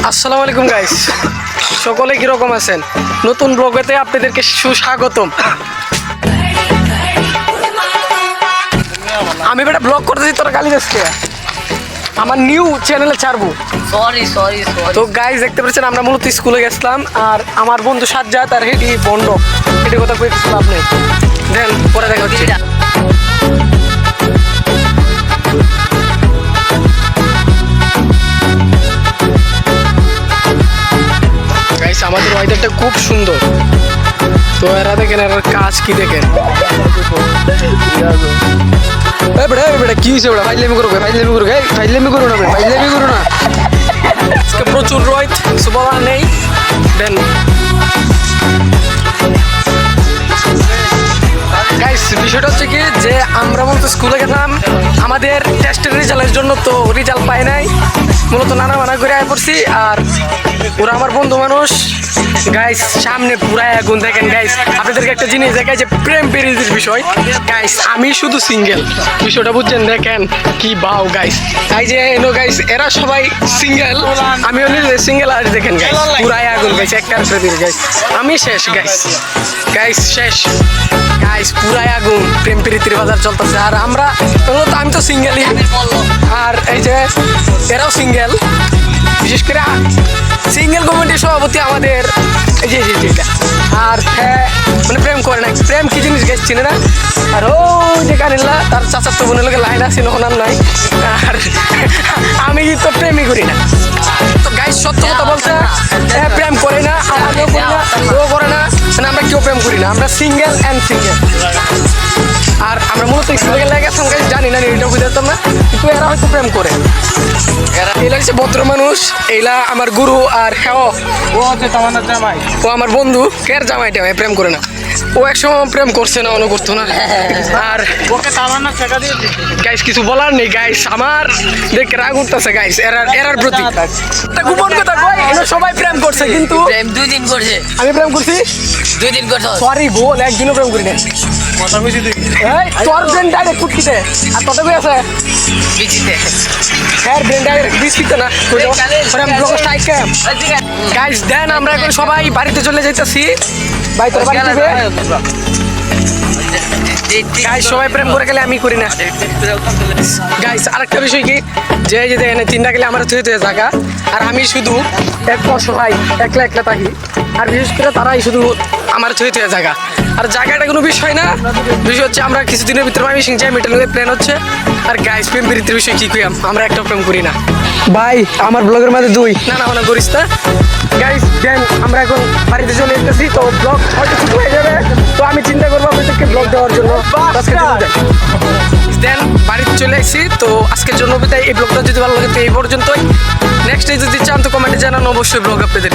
আসসালামু আলাইকুম গাইস, সকলে কিরকম আছেন? নতুন ব্লগেতে আপনাদেরকে সুস্বাগতম। আমি বেটা ব্লগ করতেছি, তোরা গালি দিচ্ছে। আমার নিউ চ্যানেলে ছাড়বো। তো গাইস দেখতে পাচ্ছেন আমরা মূলত স্কুলে গেছিলাম, আর আমার বন্ধু সাজ্জাদ আর হেডি বন্ড এটি কথা কইতেছিল আপনি। দেন পরে দেখা হচ্ছে। গাইস আমাদের ওয়েদারটা খুব সুন্দর। তো এরা দেখেন, এর কাজ কি দেখেন। বেটা কি হয়েছে? ওটা ফাইজলামি করো, ফাইজলামি করো, ফাইজলামি করো না, ফাইজলামি করো না। আজকে প্রচুর রোদ, কিছু বলার নেই। দেন গাইস বিষয়টা হচ্ছে কি, যে আমরা মূলত স্কুলে গেলাম আমাদের টেস্টের রেজাল্টের জন্য, তো রেজাল্ট পাই নাই, মূলত নানা মানা করে আয় পড়ছি। আর ওরা আমার বন্ধু মানুষ গাইস, সামনে পুরাই আগুন। দেখেন গাইস, আপনাদেরকে একটা জিনিস দেখাই, যে প্রেম প্রীতির বিষয় গাইস, আমি শুধু সিঙ্গেল, বিষয়টা বুঝছেন? দেখেন কি বাও গাইস, এই যে এনো গাইস, এরা সবাই সিঙ্গেল, আমি নিজে সিঙ্গেল। আর দেখেন গাইস পুরাই আগুন গাইস, একটার প্রতি গাইস আমি শেষ গাইস, গাইস শেষ গাইস, পুরাই আগুন, প্রেম প্রীতির বাজার চলতেছে। আর আমরা মূলত, আমি তো সিঙ্গেলই, আর এই যে এরাও সিঙ্গেল। বিশেষ করে সিঙ্গেল কমিটির সভাপতি আমাদের এই যে আর হ্যাঁ, মানে প্রেম করে না। প্রেম কি জিনিস গাইস চিনে না। আর ও যে কানিল্লা, তার চাচার তো বোনের লোকের লাইন আছে, ওনার নাই। আর আমি তো প্রেমই করি না। তো গাইস সত্য কথা বলতে, প্রেম করে না, আমিও করি না, ও করে না, মানে আমরা কেউ প্রেম করি না, আমরা সিঙ্গেল অ্যান্ড সিঙ্গেল। আর আমরা মূলত স্কুলে লেগে গেছিলাম গাইস, জানি না, এটা বুঝতাম না, কিন্তু এরা হয়তো প্রেম করে। এরা হচ্ছে ভদ্র মানুষ, এইলা আমার গুরু। আর হ্যাঁ, ও হচ্ছে তামান্নার জামাই, ও আমার বন্ধু। কের জামাইটা প্রেম করে না, ও একসময় প্রেম করছে না, অন্য করতো না। আর ওকে তামান্না টাকা দিয়ে গাইস, কিছু বলার নেই গাইস, আমার দেখে রাগ উঠতেছে গাইস এরার প্রতি। গোপন কথা কই, এরা সবাই প্রেম করছে, কিন্তু প্রেম 2 দিন করছে। আমি প্রেম করছি 2 দিন করছো। সরি বল, একদিনও প্রেম করি না। এই তোর ব্রেন ডাইরেক্ট ফুটকিতে, আর কত কই আছে বিচিতে। হ্যাঁ, ব্রেন ডাইরেক্ট বিস্কিতে না, প্রেম ব্লগ স্ট্রাইক ক্যাম্প। গাইস দেন আমরা এখন সবাই বাড়িতে চলে যাইতাছি। ভাই তোর বাড়ি যাবে গাইস, সবাই প্রেম করে গেলে আমি করি না গাইস। আরেকটা বিষয় কি, যে যে দেখেন তিনটা গেলে আমার থুয়ে থুয়ে জায়গা, আর আমি শুধু এক অসহায় একলা একলা থাকি। আর বিশেষ করে তারাই শুধু আমার থুয়ে থুয়ে জায়গা। আর জায়গাটা কোনো বিষয় না, বিষয় হচ্ছে আমরা কিছুদিনের ভিতরে আমি সিংচাই মেটালের প্ল্যান হচ্ছে। আর গাইস প্রেম প্রীতির বিষয় কি কইয়াম, আমরা একটা প্রেম করি না ভাই। আমার ব্লগের মধ্যে দুই না করিস না গাইস। দেন আমরা এখন বাড়িতে চলে এসেছি, তো ব্লগ হয়তো ছুটি হয়ে যাবে, তো আমি চিন্তা করবো আপনাদেরকে ব্লগ দেওয়ার জন্য। দেন বাড়িতে চলে আসছি, তো আজকের জন্য বিদায়। এই ব্লগটা যদি ভালো লাগে তো এই পর্যন্তই। নেক্সট যদি চান তো কমেন্টে জানান, অবশ্যই ব্লগ আপনাদের।